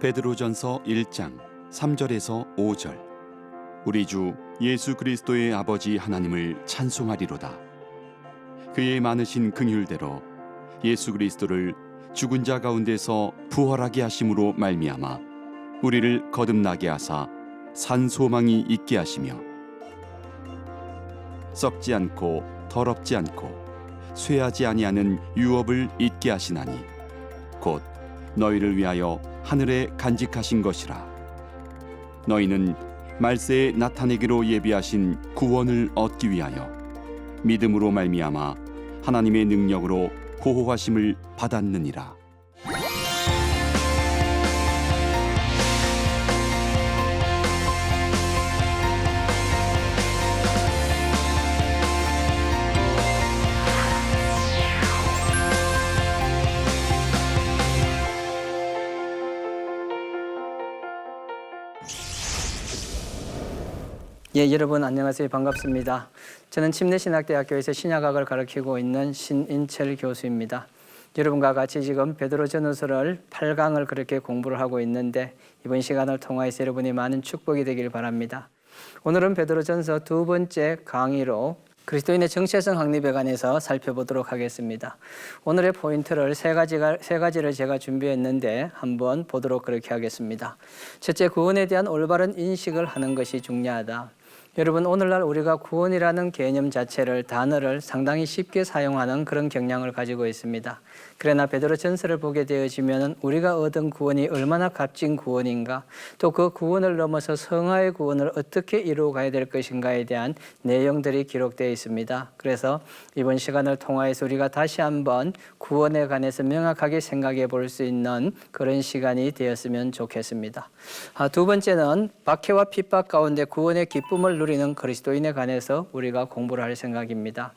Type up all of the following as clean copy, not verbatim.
베드로전서 1장 3절에서 5절. 우리 주 예수 그리스도의 아버지 하나님을 찬송하리로다. 그의 많으신 긍휼대로 예수 그리스도를 죽은 자 가운데서 부활하게 하심으로 말미암아 우리를 거듭나게 하사 산 소망이 있게 하시며 썩지 않고 더럽지 않고 쇠하지 아니하는 유업을 잊게 하시나니 곧 너희를 위하여 하늘에 간직하신 것이라. 너희는 말세에 나타내기로 예비하신 구원을 얻기 위하여 믿음으로 말미암아 하나님의 능력으로 보호하심을 받았느니라. 여러분 안녕하세요. 반갑습니다. 저는 침례신학대학교에서 신약학을 가르치고 있는 신인철 교수입니다. 여러분과 같이 지금 베드로전서를 8강을 그렇게 공부를 하고 있는데 이번 시간을 통하여서 여러분이 많은 축복이 되길 바랍니다. 오늘은 베드로전서 두 번째 강의로 그리스도인의 정체성 확립에 관해서 살펴보도록 하겠습니다. 오늘의 포인트를 세 가지를 제가 준비했는데 한번 보도록 그렇게 하겠습니다. 첫째, 구원에 대한 올바른 인식을 하는 것이 중요하다. 여러분, 오늘날 우리가 구원이라는 개념 자체를, 단어를 상당히 쉽게 사용하는 그런 경향을 가지고 있습니다. 그러나 베드로전서를 보게 되어지면 우리가 얻은 구원이 얼마나 값진 구원인가, 또 그 구원을 넘어서 성화의 구원을 어떻게 이루어가야 될 것인가에 대한 내용들이 기록되어 있습니다. 그래서 이번 시간을 통하여서 우리가 다시 한번 구원에 관해서 명확하게 생각해 볼 수 있는 그런 시간이 되었으면 좋겠습니다. 두 번째는 박해와 핍박 가운데 구원의 기쁨을 누리는 그리스도인에 관해서 우리가 공부를 할 생각입니다.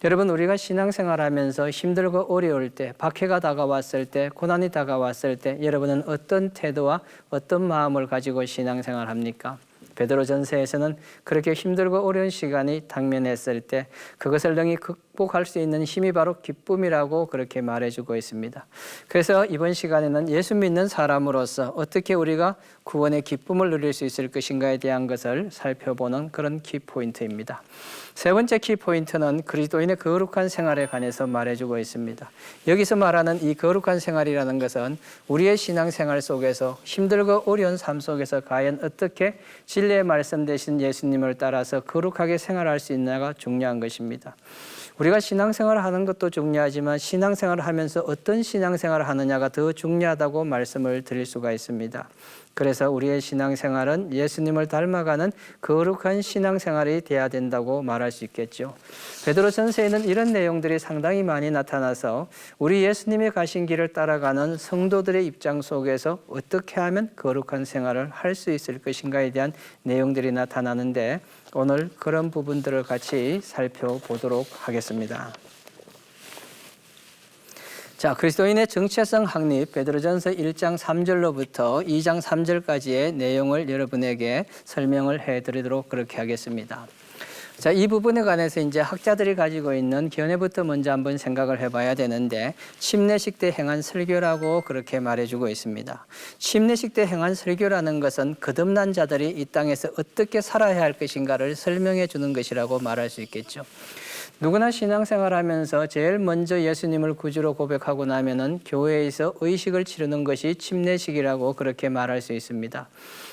여러분, 우리가 신앙생활하면서 힘들고 어려울 때, 박해가 다가왔을 때, 고난이 다가왔을 때 여러분은 어떤 태도와 어떤 마음을 가지고 신앙생활합니까? 베드로전서에서는 그렇게 힘들고 어려운 시간이 당면했을 때 그것을 능히 극복할 수 있는 힘이 바로 기쁨이라고 그렇게 말해주고 있습니다. 그래서 이번 시간에는 예수 믿는 사람으로서 어떻게 우리가 구원의 기쁨을 누릴 수 있을 것인가에 대한 것을 살펴보는 그런 키포인트입니다. 세 번째 키포인트는 그리스도인의 거룩한 생활에 관해서 말해주고 있습니다. 여기서 말하는 이 거룩한 생활이라는 것은 우리의 신앙생활 속에서 힘들고 어려운 삶 속에서 과연 어떻게 진리의 말씀 되신 예수님을 따라서 거룩하게 생활할 수 있느냐가 중요한 것입니다. 우리가 신앙생활을 하는 것도 중요하지만 신앙생활을 하면서 어떤 신앙생활을 하느냐가 더 중요하다고 말씀을 드릴 수가 있습니다. 그래서 우리의 신앙생활은 예수님을 닮아가는 거룩한 신앙생활이 돼야 된다고 말할 수 있겠죠. 베드로전서에는 이런 내용들이 상당히 많이 나타나서 우리 예수님이 가신 길을 따라가는 성도들의 입장 속에서 어떻게 하면 거룩한 생활을 할 수 있을 것인가에 대한 내용들이 나타나는데 오늘 그런 부분들을 같이 살펴보도록 하겠습니다. 자, 그리스도인의 정체성 확립, 베드로전서 1장 3절로부터 2장 3절까지의 내용을 여러분에게 설명을 해드리도록 그렇게 하겠습니다. 자, 이 부분에 관해서 이제 학자들이 가지고 있는 견해부터 먼저 한번 생각을 해봐야 되는데 침례식 때 행한 설교라고 그렇게 말해주고 있습니다. 침례식 때 행한 설교라는 것은 거듭난 자들이 이 땅에서 어떻게 살아야 할 것인가를 설명해 주는 것이라고 말할 수 있겠죠. 누구나 신앙생활하면서 제일 먼저 예수님을 구주로 고백하고 나면은 교회에서 의식을 치르는 것이 침례식이라고 그렇게 말할 수 있습니다.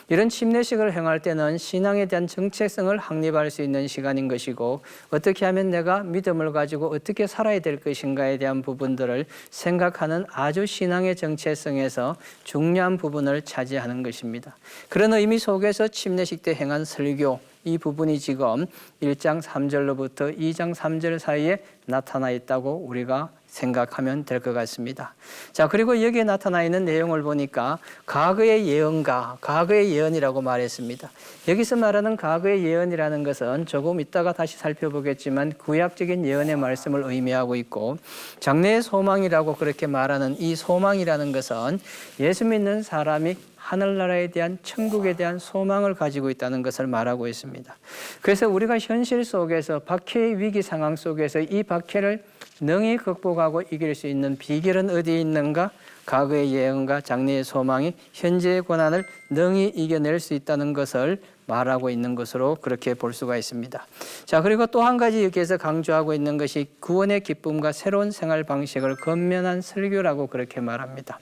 이런 침례식을 행할 때는 신앙에 대한 정체성을 확립할 수 있는 시간인 것이고 어떻게 하면 내가 믿음을 가지고 어떻게 살아야 될 것인가에 대한 부분들을 생각하는 아주 신앙의 정체성에서 중요한 부분을 차지하는 것입니다. 그런 의미 속에서 침례식 때 행한 설교, 이 부분이 지금 1장 3절로부터 2장 3절 사이에 나타나 있다고 우리가 생각하면 될 것 같습니다. 자, 그리고 여기에 나타나 있는 내용을 보니까 과거의 예언가, 과거의 예언이라고 말했습니다. 여기서 말하는 과거의 예언이라는 것은 조금 이따가 다시 살펴보겠지만 구약적인 예언의 말씀을 의미하고 있고 장래의 소망이라고 그렇게 말하는 이 소망이라는 것은 예수 믿는 사람이 하늘나라에 대한 천국에 대한 소망을 가지고 있다는 것을 말하고 있습니다. 그래서 우리가 현실 속에서 박해의 위기 상황 속에서 이 박해를 능히 극복하고 이길 수 있는 비결은 어디에 있는가? 과거의 예언과 장래의 소망이 현재의 고난을 능히 이겨낼 수 있다는 것을 말하고 있는 것으로 그렇게 볼 수가 있습니다. 자, 그리고 또 한 가지 여기에서 강조하고 있는 것이 구원의 기쁨과 새로운 생활 방식을 건면한 설교라고 그렇게 말합니다.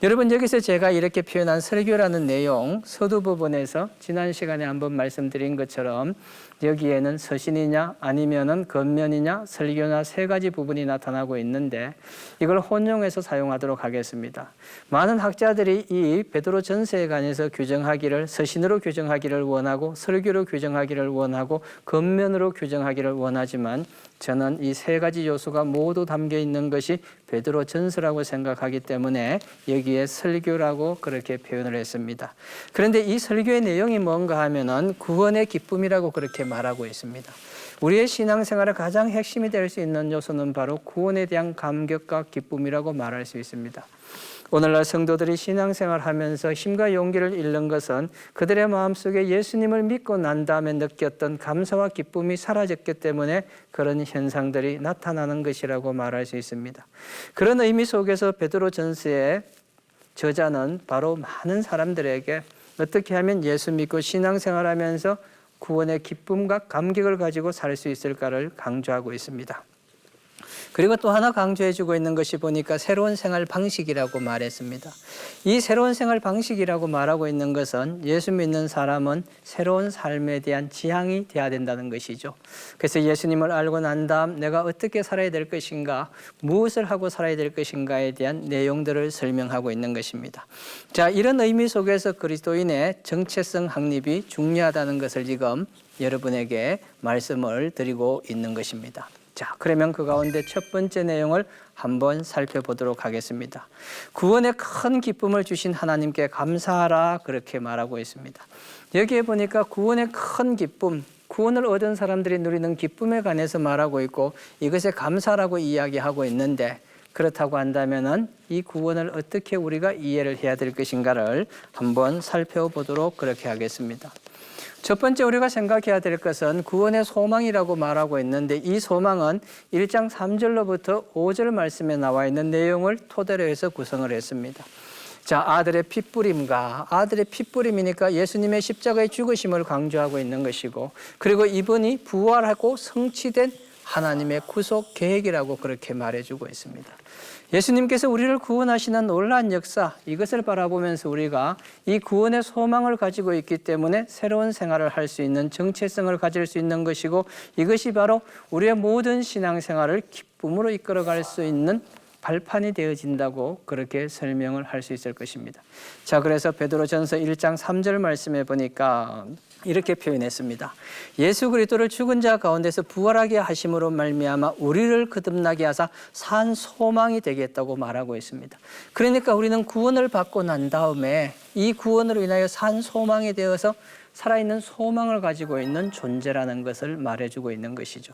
여러분, 여기서 제가 이렇게 표현한 설교라는 내용 서두 부분에서 지난 시간에 한번 말씀드린 것처럼 여기에는 서신이냐 아니면은 건면이냐 설교나 세 가지 부분이 나타나고 있는데 이걸 혼용해서 사용하도록 하겠습니다. 많은 학자들이 이 베드로 전서에 관해서 규정하기를 서신으로 규정하기를 원하고 설교로 규정하기를 원하고 건면으로 규정하기를 원하지만 저는 이 세 가지 요소가 모두 담겨 있는 것이 베드로 전서라고 생각하기 때문에 여기에 설교라고 그렇게 표현을 했습니다. 그런데 이 설교의 내용이 뭔가 하면은 구원의 기쁨이라고 그렇게 말하고 있습니다. 우리의 신앙생활의 가장 핵심이 될 수 있는 요소는 바로 구원에 대한 감격과 기쁨이라고 말할 수 있습니다. 오늘날 성도들이 신앙생활 하면서 힘과 용기를 잃는 것은 그들의 마음속에 예수님을 믿고 난 다음에 느꼈던 감사와 기쁨이 사라졌기 때문에 그런 현상들이 나타나는 것이라고 말할 수 있습니다. 그런 의미 속에서 베드로 전서의 저자는 바로 많은 사람들에게 어떻게 하면 예수 믿고 신앙생활하면서 구원의 기쁨과 감격을 가지고 살 수 있을까를 강조하고 있습니다. 그리고 또 하나 강조해주고 있는 것이 보니까 새로운 생활 방식이라고 말했습니다. 이 새로운 생활 방식이라고 말하고 있는 것은 예수 믿는 사람은 새로운 삶에 대한 지향이 돼야 된다는 것이죠. 그래서 예수님을 알고 난 다음 내가 어떻게 살아야 될 것인가, 무엇을 하고 살아야 될 것인가에 대한 내용들을 설명하고 있는 것입니다. 자, 이런 의미 속에서 그리스도인의 정체성 확립이 중요하다는 것을 지금 여러분에게 말씀을 드리고 있는 것입니다. 자, 그러면 그 가운데 첫 번째 내용을 한번 살펴보도록 하겠습니다. 구원의 큰 기쁨을 주신 하나님께 감사하라 그렇게 말하고 있습니다. 여기에 보니까 구원의 큰 기쁨, 구원을 얻은 사람들이 누리는 기쁨에 관해서 말하고 있고 이것에 감사라고 이야기하고 있는데 그렇다고 한다면은 이 구원을 어떻게 우리가 이해를 해야 될 것인가를 한번 살펴보도록 그렇게 하겠습니다. 첫 번째 우리가 생각해야 될 것은 구원의 소망이라고 말하고 있는데 이 소망은 1장 3절로부터 5절 말씀에 나와 있는 내용을 토대로 해서 구성을 했습니다. 자, 아들의 핏부림과 아들의 핏부림이니까 예수님의 십자가의 죽으심을 강조하고 있는 것이고 그리고 이분이 부활하고 성취된 하나님의 구속 계획이라고 그렇게 말해주고 있습니다. 예수님께서 우리를 구원하시는 놀라운 역사, 이것을 바라보면서 우리가 이 구원의 소망을 가지고 있기 때문에 새로운 생활을 할 수 있는 정체성을 가질 수 있는 것이고 이것이 바로 우리의 모든 신앙생활을 기쁨으로 이끌어갈 수 있는 발판이 되어진다고 그렇게 설명을 할 수 있을 것입니다. 자, 그래서 베드로전서 1장 3절 말씀에 보니까 이렇게 표현했습니다. 예수 그리스도를 죽은 자 가운데서 부활하게 하심으로 말미암아 우리를 거듭나게 하사 산 소망이 되겠다고 말하고 있습니다. 그러니까 우리는 구원을 받고 난 다음에 이 구원으로 인하여 산 소망이 되어서 살아있는 소망을 가지고 있는 존재라는 것을 말해주고 있는 것이죠.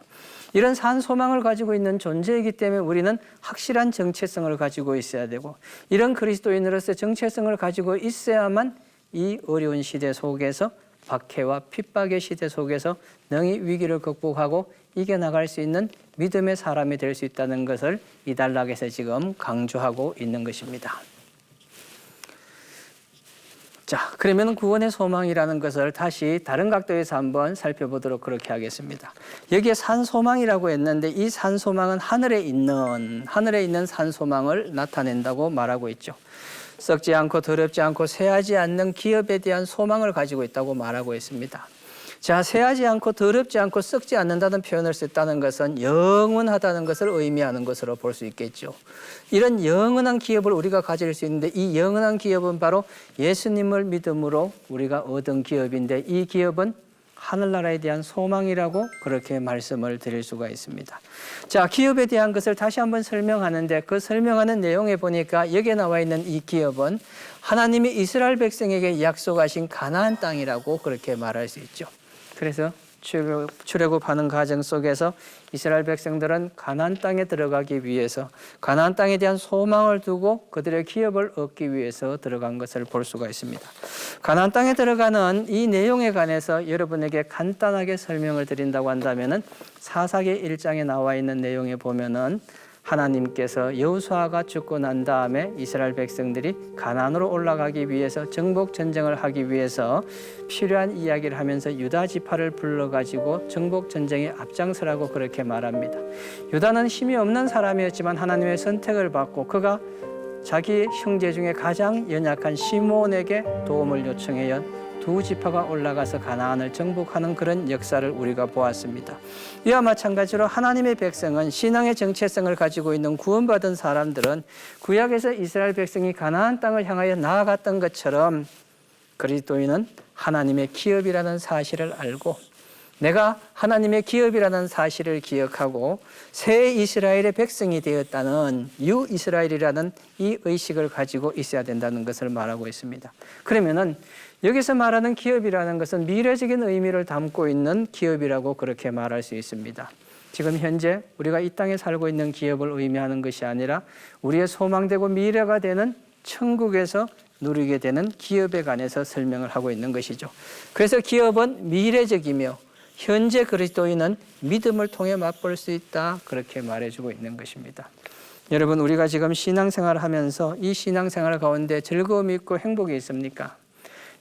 이런 산 소망을 가지고 있는 존재이기 때문에 우리는 확실한 정체성을 가지고 있어야 되고 이런 그리스도인으로서 정체성을 가지고 있어야만 이 어려운 시대 속에서 박해와 핍박의 시대 속에서 능히 위기를 극복하고 이겨나갈 수 있는 믿음의 사람이 될 수 있다는 것을 이 단락에서 지금 강조하고 있는 것입니다. 자, 그러면 구원의 소망이라는 것을 다시 다른 각도에서 한번 살펴보도록 그렇게 하겠습니다. 여기에 산소망이라고 했는데 이 산소망은 하늘에 있는 산소망을 나타낸다고 말하고 있죠. 썩지 않고 더럽지 않고 쇠하지 않는 기업에 대한 소망을 가지고 있다고 말하고 있습니다. 자, 쇠하지 않고 더럽지 않고 썩지 않는다는 표현을 썼다는 것은 영원하다는 것을 의미하는 것으로 볼 수 있겠죠. 이런 영원한 기업을 우리가 가질 수 있는데 이 영원한 기업은 바로 예수님을 믿음으로 우리가 얻은 기업인데 이 기업은 하늘나라에 대한 소망이라고 그렇게 말씀을 드릴 수가 있습니다. 자, 기업에 대한 것을 다시 한번 설명하는데 그 설명하는 내용에 보니까 여기에 나와 있는 이 기업은 하나님이 이스라엘 백성에게 약속하신 가나안 땅이라고 그렇게 말할 수 있죠. 그래서 출애굽하는 과정 속에서 이스라엘 백성들은 가나안 땅에 들어가기 위해서 가나안 땅에 대한 소망을 두고 그들의 기업을 얻기 위해서 들어간 것을 볼 수가 있습니다. 가나안 땅에 들어가는 이 내용에 관해서 여러분에게 간단하게 설명을 드린다고 한다면은 사사기 1장에 나와 있는 내용에 보면은 하나님께서 여호수아가 죽고 난 다음에 이스라엘 백성들이 가나안으로 올라가기 위해서 정복 전쟁을 하기 위해서 필요한 이야기를 하면서 유다 지파를 불러가지고 정복 전쟁에 앞장서라고 그렇게 말합니다. 유다는 힘이 없는 사람이었지만 하나님의 선택을 받고 그가 자기 형제 중에 가장 연약한 시몬에게 도움을 요청해요. 두 지파가 올라가서 가나안을 정복하는 그런 역사를 우리가 보았습니다. 이와 마찬가지로 하나님의 백성은 신앙의 정체성을 가지고 있는 구원받은 사람들은 구약에서 이스라엘 백성이 가나안 땅을 향하여 나아갔던 것처럼 그리스도인은 하나님의 기업이라는 사실을 알고 내가 하나님의 기업이라는 사실을 기억하고 새 이스라엘의 백성이 되었다는 유이스라엘이라는 이 의식을 가지고 있어야 된다는 것을 말하고 있습니다. 그러면은 여기서 말하는 기업이라는 것은 미래적인 의미를 담고 있는 기업이라고 그렇게 말할 수 있습니다. 지금 현재 우리가 이 땅에 살고 있는 기업을 의미하는 것이 아니라 우리의 소망되고 미래가 되는 천국에서 누리게 되는 기업에 관해서 설명을 하고 있는 것이죠. 그래서 기업은 미래적이며 현재 그리스도인은 믿음을 통해 맛볼 수 있다 그렇게 말해주고 있는 것입니다. 여러분, 우리가 지금 신앙생활을 하면서 이 신앙생활 가운데 즐거움이 있고 행복이 있습니까?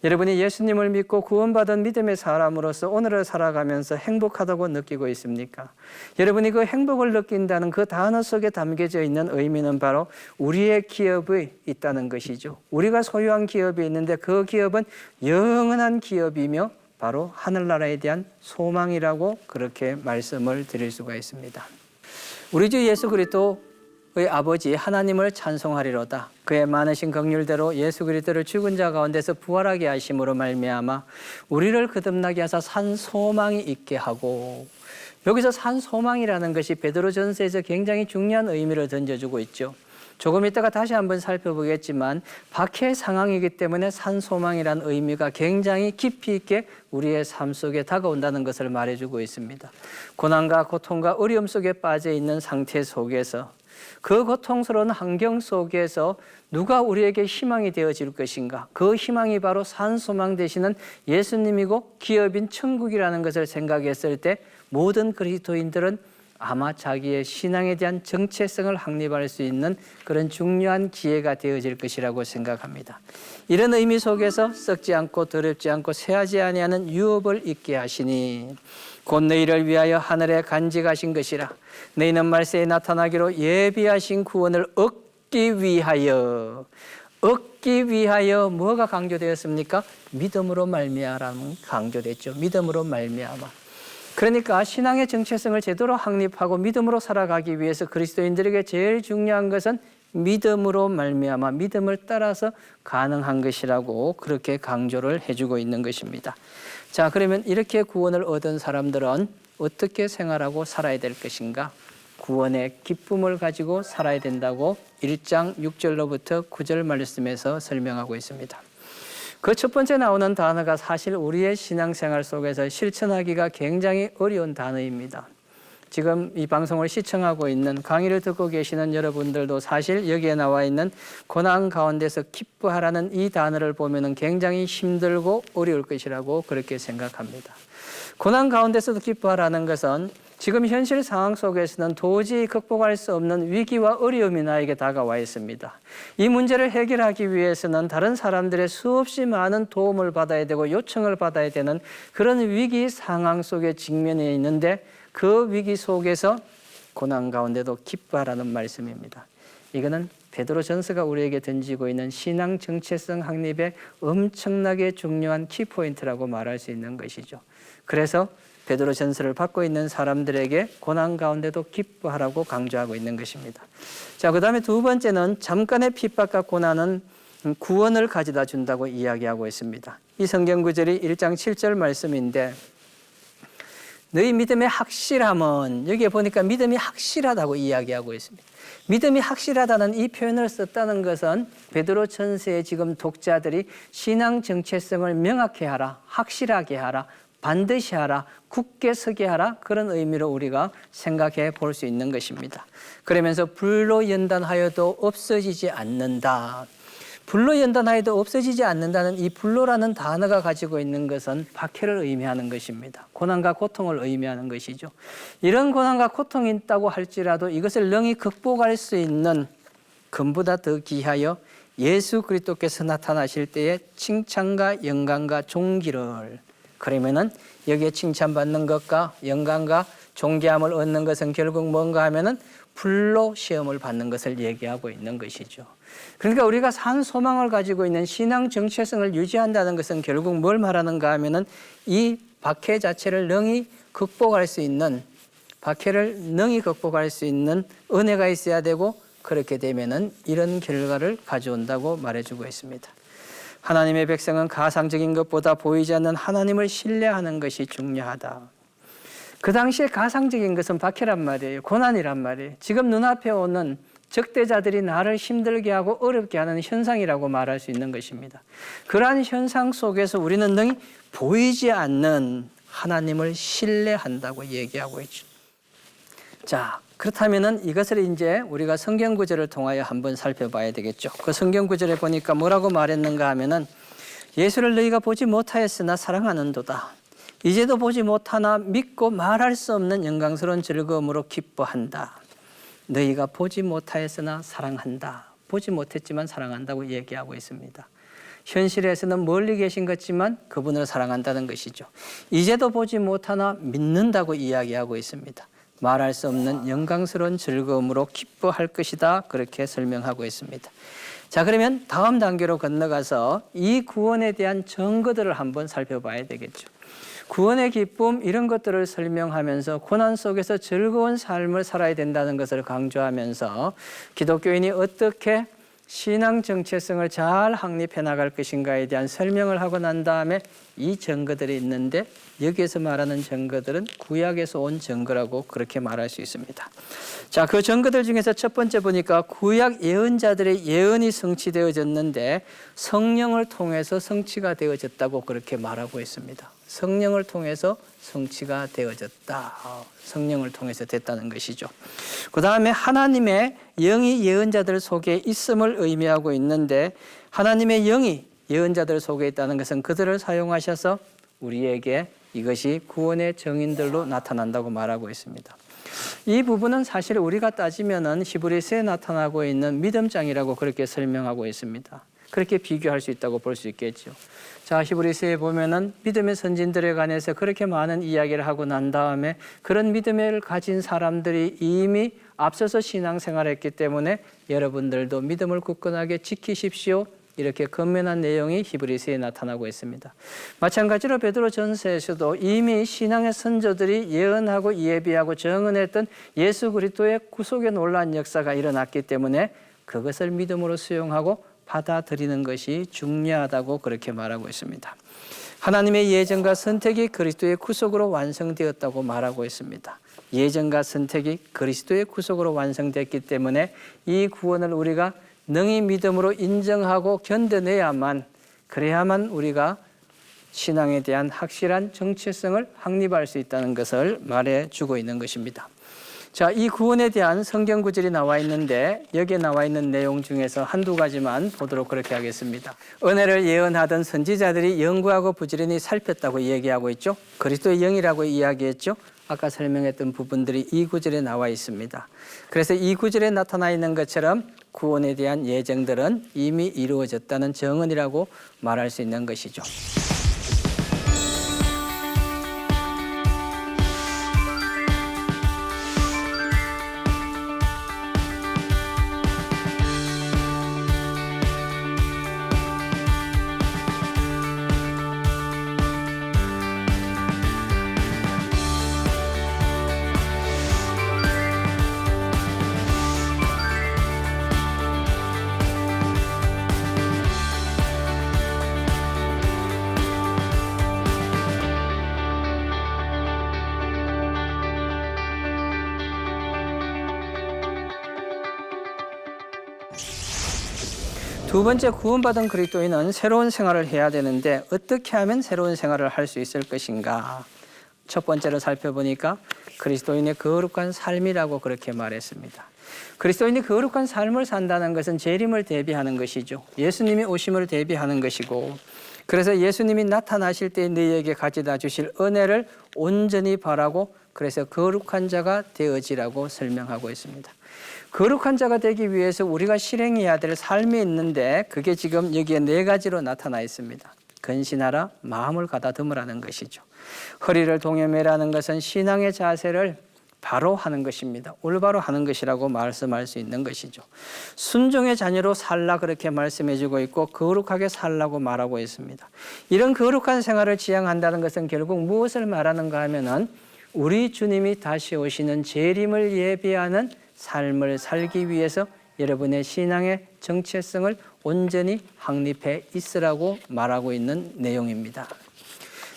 여러분이 예수님을 믿고 구원받은 믿음의 사람으로서 오늘을 살아가면서 행복하다고 느끼고 있습니까? 여러분이 그 행복을 느낀다는 그 단어 속에 담겨져 있는 의미는 바로 우리의 기업이 있다는 것이죠. 우리가 소유한 기업이 있는데 그 기업은 영원한 기업이며 바로 하늘나라에 대한 소망이라고 그렇게 말씀을 드릴 수가 있습니다. 우리 주 예수 그리스도의 아버지 하나님을 찬송하리로다. 그의 많으신 긍휼대로 예수 그리스도를 죽은 자 가운데서 부활하게 하심으로 말미암아 우리를 거듭나게 하사 산 소망이 있게 하고, 여기서 산 소망이라는 것이 베드로전서에서 굉장히 중요한 의미를 던져주고 있죠. 조금 이따가 다시 한번 살펴보겠지만 박해 상황이기 때문에 산 소망이라는 의미가 굉장히 깊이 있게 우리의 삶 속에 다가온다는 것을 말해주고 있습니다. 고난과 고통과 어려움 속에 빠져 있는 상태 속에서 그 고통스러운 환경 속에서 누가 우리에게 희망이 되어질 것인가? 그 희망이 바로 산 소망 되시는 예수님이고 기업인 천국이라는 것을 생각했을 때 모든 그리스도인들은 아마 자기의 신앙에 대한 정체성을 확립할 수 있는 그런 중요한 기회가 되어질 것이라고 생각합니다. 이런 의미 속에서 썩지 않고 더럽지 않고 쇠하지 아니하는 유업을 있게 하시니 곧 너희를 위하여 하늘에 간직하신 것이라. 너희는 말세에 나타나기로 예비하신 구원을 얻기 위하여 뭐가 강조되었습니까? 믿음으로 말미암아라는 강조됐죠. 믿음으로 말미암아. 그러니까 신앙의 정체성을 제대로 확립하고 믿음으로 살아가기 위해서 그리스도인들에게 제일 중요한 것은 믿음으로 말미암아 믿음을 따라서 가능한 것이라고 그렇게 강조를 해주고 있는 것입니다. 자, 그러면 이렇게 구원을 얻은 사람들은 어떻게 생활하고 살아야 될 것인가? 구원의 기쁨을 가지고 살아야 된다고 1장 6절로부터 9절 말씀에서 설명하고 있습니다. 그 첫 번째 나오는 단어가 사실 우리의 신앙생활 속에서 실천하기가 굉장히 어려운 단어입니다. 지금 이 방송을 시청하고 있는 강의를 듣고 계시는 여러분들도 사실 여기에 나와 있는 고난 가운데서 기뻐하라는 이 단어를 보면 굉장히 힘들고 어려울 것이라고 그렇게 생각합니다. 고난 가운데서도 기뻐하라는 것은 지금 현실 상황 속에서는 도저히 극복할 수 없는 위기와 어려움이 나에게 다가와 있습니다. 이 문제를 해결하기 위해서는 다른 사람들의 수없이 많은 도움을 받아야 되고 요청을 받아야 되는 그런 위기 상황 속에 직면해 있는데 그 위기 속에서 고난 가운데도 기뻐하라는 말씀입니다. 이거는 베드로전서가 우리에게 던지고 있는 신앙 정체성 확립의 엄청나게 중요한 키포인트라고 말할 수 있는 것이죠. 그래서 베드로전서를 받고 있는 사람들에게 고난 가운데도 기뻐하라고 강조하고 있는 것입니다. 자, 그다음에 두 번째는 잠깐의 핍박과 고난은 구원을 가져다 준다고 이야기하고 있습니다. 이 성경 구절이 1장 7절 말씀인데 너희 믿음의 확실함은, 여기에 보니까 믿음이 확실하다고 이야기하고 있습니다. 믿음이 확실하다는 이 표현을 썼다는 것은 베드로전서의 지금 독자들이 신앙 정체성을 명확히 하라, 확실하게 하라, 반드시 하라, 굳게 서게 하라, 그런 의미로 우리가 생각해 볼 수 있는 것입니다. 그러면서 불로 연단하여도 없어지지 않는다. 불로 연단하여도 없어지지 않는다는 이 불로라는 단어가 가지고 있는 것은 박해를 의미하는 것입니다. 고난과 고통을 의미하는 것이죠. 이런 고난과 고통이 있다고 할지라도 이것을 능히 극복할 수 있는 금보다 더 귀하여 예수 그리스도께서 나타나실 때에 칭찬과 영광과 존귀를, 그러면은 여기에 칭찬받는 것과 영광과 존귀함을 얻는 것은 결국 뭔가 하면은 불로 시험을 받는 것을 얘기하고 있는 것이죠. 그러니까 우리가 산 소망을 가지고 있는 신앙 정체성을 유지한다는 것은 결국 뭘 말하는가 하면은 이 박해 자체를 능히 극복할 수 있는, 박해를 능히 극복할 수 있는 은혜가 있어야 되고, 그렇게 되면은 이런 결과를 가져온다고 말해주고 있습니다. 하나님의 백성은 가상적인 것보다 보이지 않는 하나님을 신뢰하는 것이 중요하다. 그 당시에 가상적인 것은 박해란 말이에요. 고난이란 말이에요. 지금 눈앞에 오는 적대자들이 나를 힘들게 하고 어렵게 하는 현상이라고 말할 수 있는 것입니다. 그러한 현상 속에서 우리는 능히 보이지 않는 하나님을 신뢰한다고 얘기하고 있죠. 자, 그렇다면은 이것을 이제 우리가 성경 구절을 통하여 한번 살펴봐야 되겠죠. 그 성경 구절에 보니까 뭐라고 말했는가 하면은 예수를 너희가 보지 못하였으나 사랑하는도다. 이제도 보지 못하나 믿고 말할 수 없는 영광스러운 즐거움으로 기뻐한다. 너희가 보지 못하였으나 사랑한다. 보지 못했지만 사랑한다고 얘기하고 있습니다. 현실에서는 멀리 계신 것지만 그분을 사랑한다는 것이죠. 이제도 보지 못하나 믿는다고 이야기하고 있습니다. 말할 수 없는 영광스러운 즐거움으로 기뻐할 것이다, 그렇게 설명하고 있습니다. 자, 그러면 다음 단계로 건너가서 이 구원에 대한 증거들을 한번 살펴봐야 되겠죠. 구원의 기쁨, 이런 것들을 설명하면서 고난 속에서 즐거운 삶을 살아야 된다는 것을 강조하면서 기독교인이 어떻게 신앙 정체성을 잘 확립해 나갈 것인가에 대한 설명을 하고 난 다음에 이 증거들이 있는데, 여기에서 말하는 증거들은 구약에서 온 증거라고 그렇게 말할 수 있습니다. 자, 그 증거들 중에서 첫 번째 보니까 구약 예언자들의 예언이 성취되어졌는데 성령을 통해서 성취가 되어졌다고 그렇게 말하고 있습니다. 성령을 통해서 성취가 되어졌다. 성령을 통해서 됐다는 것이죠. 그 다음에 하나님의 영이 예언자들 속에 있음을 의미하고 있는데, 하나님의 영이 예언자들 속에 있다는 것은 그들을 사용하셔서 우리에게 이것이 구원의 증인들로 나타난다고 말하고 있습니다. 이 부분은 사실 우리가 따지면은 히브리서에 나타나고 있는 믿음장이라고 그렇게 설명하고 있습니다. 그렇게 비교할 수 있다고 볼 수 있겠죠. 자, 히브리서에 보면은 믿음의 선진들에 관해서 그렇게 많은 이야기를 하고 난 다음에 그런 믿음을 가진 사람들이 이미 앞서서 신앙생활했기 때문에 여러분들도 믿음을 굳건하게 지키십시오, 이렇게 권면한 내용이 히브리서에 나타나고 있습니다. 마찬가지로 베드로전서에서도 이미 신앙의 선조들이 예언하고 예비하고 증언했던 예수 그리스도의 구속의 놀라운 역사가 일어났기 때문에 그것을 믿음으로 수용하고 받아들이는 것이 중요하다고 그렇게 말하고 있습니다. 하나님의 예정과 선택이 그리스도의 구속으로 완성되었다고 말하고 있습니다. 예정과 선택이 그리스도의 구속으로 완성됐기 때문에 이 구원을 우리가 능히 믿음으로 인정하고 견뎌내야만, 그래야만 우리가 신앙에 대한 확실한 정체성을 확립할 수 있다는 것을 말해주고 있는 것입니다. 자, 이 구원에 대한 성경 구절이 나와 있는데 여기에 나와 있는 내용 중에서 한두 가지만 보도록 그렇게 하겠습니다. 은혜를 예언하던 선지자들이 연구하고 부지런히 살폈다고 얘기하고 있죠. 그리스도의 영이라고 이야기했죠. 아까 설명했던 부분들이 이 구절에 나와 있습니다. 그래서 이 구절에 나타나 있는 것처럼 구원에 대한 예정들은 이미 이루어졌다는 증언이라고 말할 수 있는 것이죠. 두 번째, 구원받은 그리스도인은 새로운 생활을 해야 되는데 어떻게 하면 새로운 생활을 할 수 있을 것인가? 첫 번째로 살펴보니까 그리스도인의 거룩한 삶이라고 그렇게 말했습니다. 그리스도인이 거룩한 삶을 산다는 것은 재림을 대비하는 것이죠. 예수님이 오심을 대비하는 것이고, 그래서 예수님이 나타나실 때 너희에게 가져다 주실 은혜를 온전히 바라고 그래서 거룩한 자가 되어지라고 설명하고 있습니다. 거룩한 자가 되기 위해서 우리가 실행해야 될 삶이 있는데 그게 지금 여기에 4가지로 나타나 있습니다. 근신하라, 마음을 가다듬으라는 것이죠. 허리를 동여매라는 것은 신앙의 자세를 바로 하는 것입니다. 올바로 하는 것이라고 말씀할 수 있는 것이죠. 순종의 자녀로 살라 그렇게 말씀해 주고 있고 거룩하게 살라고 말하고 있습니다. 이런 거룩한 생활을 지향한다는 것은 결국 무엇을 말하는가 하면은 우리 주님이 다시 오시는 재림을 예비하는 삶을 살기 위해서 여러분의 신앙의 정체성을 온전히 확립해 있으라고 말하고 있는 내용입니다.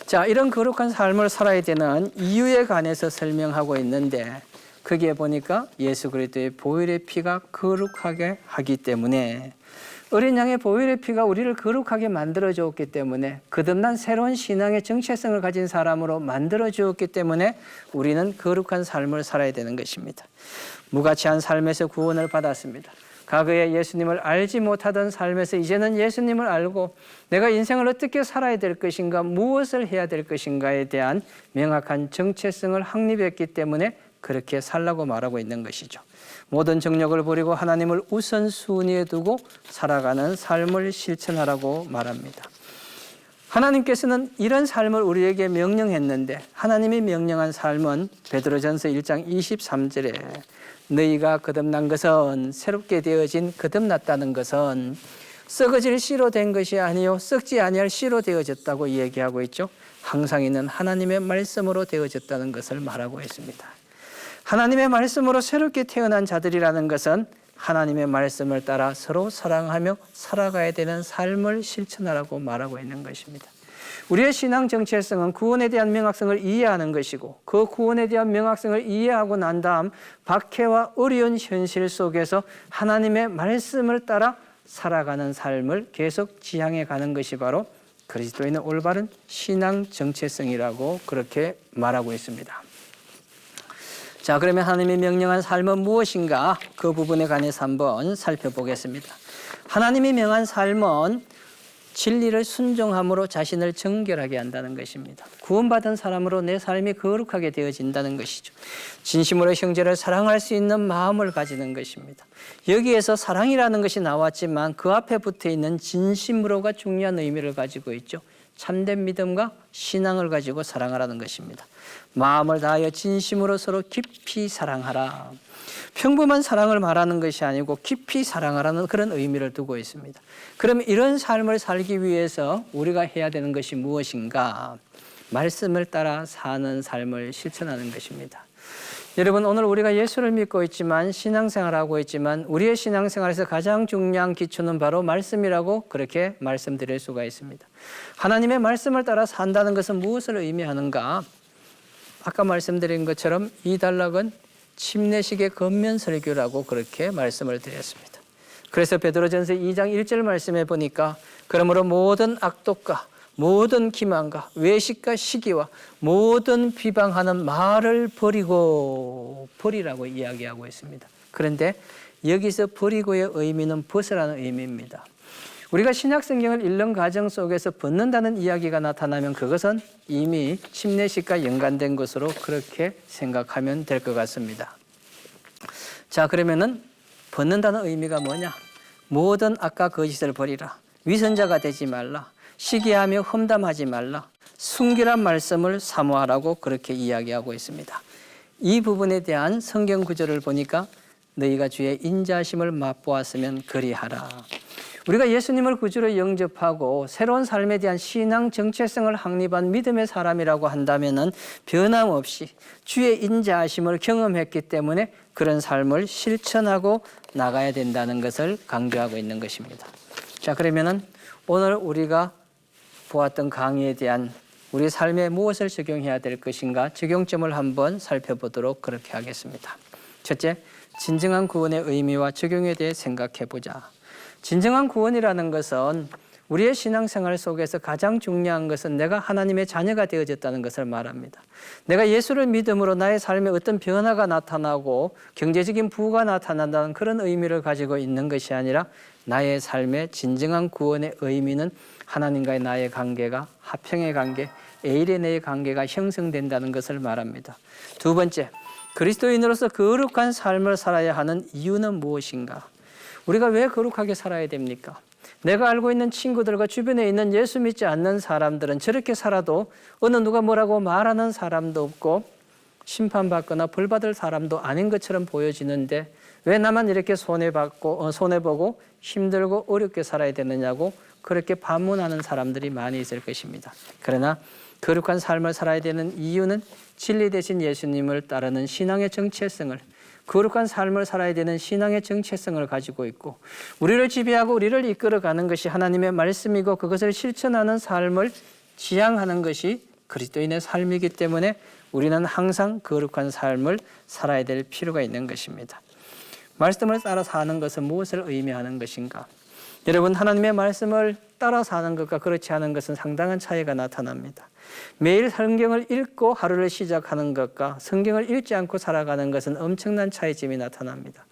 자, 이런 거룩한 삶을 살아야 되는 이유에 관해서 설명하고 있는데 거기에 보니까 예수 그리스도의 보혈의 피가 거룩하게 하기 때문에 어린 양의 보혈의 피가 우리를 거룩하게 만들어 주었기 때문에 거듭난 새로운 신앙의 정체성을 가진 사람으로 만들어 주었기 때문에 우리는 거룩한 삶을 살아야 되는 것입니다. 무가치한 삶에서 구원을 받았습니다. 과거에 예수님을 알지 못하던 삶에서 이제는 예수님을 알고 내가 인생을 어떻게 살아야 될 것인가, 무엇을 해야 될 것인가에 대한 명확한 정체성을 확립했기 때문에 그렇게 살라고 말하고 있는 것이죠. 모든 정욕을 버리고 하나님을 우선순위에 두고 살아가는 삶을 실천하라고 말합니다. 하나님께서는 이런 삶을 우리에게 명령했는데 하나님이 명령한 삶은 베드로전서 1장 23절에 너희가 거듭난 것은 새롭게 되어진 거듭났다는 것은 썩어질 씨로 된 것이 아니요 썩지 아니할 씨로 되어졌다고 얘기하고 있죠. 항상 있는 하나님의 말씀으로 되어졌다는 것을 말하고 있습니다. 하나님의 말씀으로 새롭게 태어난 자들이라는 것은 하나님의 말씀을 따라 서로 사랑하며 살아가야 되는 삶을 실천하라고 말하고 있는 것입니다. 우리의 신앙 정체성은 구원에 대한 명확성을 이해하는 것이고 그 구원에 대한 명확성을 이해하고 난 다음 박해와 어려운 현실 속에서 하나님의 말씀을 따라 살아가는 삶을 계속 지향해 가는 것이 바로 그리스도인의 올바른 신앙 정체성이라고 그렇게 말하고 있습니다. 자, 그러면 하나님이 명령한 삶은 무엇인가? 그 부분에 관해서 한번 살펴보겠습니다. 하나님이 명한 삶은 진리를 순종함으로 자신을 정결하게 한다는 것입니다. 구원받은 사람으로 내 삶이 거룩하게 되어진다는 것이죠. 진심으로 형제를 사랑할 수 있는 마음을 가지는 것입니다. 여기에서 사랑이라는 것이 나왔지만 그 앞에 붙어 있는 진심으로가 중요한 의미를 가지고 있죠. 참된 믿음과 신앙을 가지고 사랑하라는 것입니다. 마음을 다하여 진심으로 서로 깊이 사랑하라. 평범한 사랑을 말하는 것이 아니고 깊이 사랑하라는 그런 의미를 두고 있습니다. 그럼 이런 삶을 살기 위해서 우리가 해야 되는 것이 무엇인가? 말씀을 따라 사는 삶을 실천하는 것입니다. 여러분, 오늘 우리가 예수를 믿고 있지만 신앙생활하고 있지만 우리의 신앙생활에서 가장 중요한 기초는 바로 말씀이라고 그렇게 말씀드릴 수가 있습니다. 하나님의 말씀을 따라 산다는 것은 무엇을 의미하는가? 아까 말씀드린 것처럼 이 단락은 침례식의 겉면 설교라고 그렇게 말씀을 드렸습니다. 그래서 베드로전서 2장 1절 말씀해 보니까 그러므로 모든 악독과 모든 기만과 외식과 시기와 모든 비방하는 말을 버리라고 이야기하고 있습니다. 그런데 여기서 버리고의 의미는 벗으라는 의미입니다. 우리가 신약성경을 읽는 과정 속에서 벗는다는 이야기가 나타나면 그것은 이미 침례식과 연관된 것으로 그렇게 생각하면 될 것 같습니다. 자, 그러면은 벗는다는 의미가 뭐냐? 모든 악과 거짓을 버리라. 위선자가 되지 말라. 시기하며 험담하지 말라. 순결한 말씀을 사모하라고 그렇게 이야기하고 있습니다. 이 부분에 대한 성경 구절을 보니까 너희가 주의 인자하심을 맛보았으면 그리하라. 우리가 예수님을 구주로 영접하고 새로운 삶에 대한 신앙 정체성을 확립한 믿음의 사람이라고 한다면은 변함없이 주의 인자하심을 경험했기 때문에 그런 삶을 실천하고 나가야 된다는 것을 강조하고 있는 것입니다. 자, 그러면은 오늘 우리가 보았던 강의에 대한 우리 삶에 무엇을 적용해야 될 것인가 적용점을 한번 살펴보도록 그렇게 하겠습니다. 첫째, 진정한 구원의 의미와 적용에 대해 생각해 보자. 진정한 구원이라는 것은 우리의 신앙생활 속에서 가장 중요한 것은 내가 하나님의 자녀가 되어졌다는 것을 말합니다. 내가 예수를 믿음으로 나의 삶에 어떤 변화가 나타나고 경제적인 부가 나타난다는 그런 의미를 가지고 있는 것이 아니라 나의 삶의 진정한 구원의 의미는 하나님과의 나의 관계가 화평의 관계, 에이레네의 관계가 형성된다는 것을 말합니다. 두 번째, 그리스도인으로서 거룩한 삶을 살아야 하는 이유는 무엇인가? 우리가 왜 거룩하게 살아야 됩니까? 내가 알고 있는 친구들과 주변에 있는 예수 믿지 않는 사람들은 저렇게 살아도 어느 누가 뭐라고 말하는 사람도 없고 심판받거나 벌받을 사람도 아닌 것처럼 보여지는데 왜 나만 이렇게 손해보고 힘들고 어렵게 살아야 되느냐고 그렇게 반문하는 사람들이 많이 있을 것입니다. 그러나 거룩한 삶을 살아야 되는 이유는 진리 대신 예수님을 따르는 신앙의 정체성을, 거룩한 삶을 살아야 되는 신앙의 정체성을 가지고 있고 우리를 지배하고 우리를 이끌어가는 것이 하나님의 말씀이고 그것을 실천하는 삶을 지향하는 것이 그리스도인의 삶이기 때문에 우리는 항상 거룩한 삶을 살아야 될 필요가 있는 것입니다. 말씀을 따라 사는 것은 무엇을 의미하는 것인가? 여러분, 하나님의 말씀을 따라 사는 것과 그렇지 않은 것은 상당한 차이가 나타납니다. 매일 성경을 읽고 하루를 시작하는 것과 성경을 읽지 않고 살아가는 것은 엄청난 차이점이 나타납니다.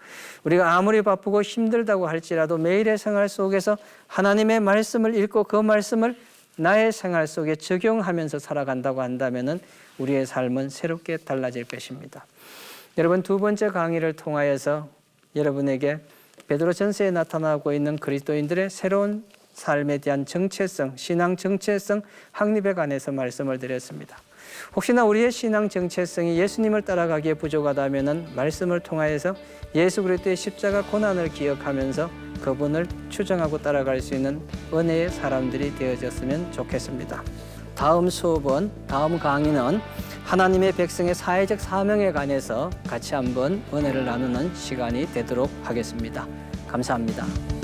우리가 아무리 바쁘고 힘들다고 할지라도 매일의 생활 속에서 하나님의 말씀을 읽고 그 말씀을 나의 생활 속에 적용하면서 살아간다고 한다면 우리의 삶은 새롭게 달라질 것입니다. 여러분, 두 번째 강의를 통하여서 여러분에게 베드로 전서에 나타나고 있는 그리스도인들의 새로운 삶에 대한 정체성, 신앙 정체성 확립에 관해서 말씀을 드렸습니다. 혹시나 우리의 신앙 정체성이 예수님을 따라가기에 부족하다면 말씀을 통하여서 예수 그리스도의 십자가 고난을 기억하면서 그분을 추정하고 따라갈 수 있는 은혜의 사람들이 되어졌으면 좋겠습니다. 다음 수업은, 다음 강의는 하나님의 백성의 사회적 사명에 관해서 같이 한번 은혜를 나누는 시간이 되도록 하겠습니다. 감사합니다.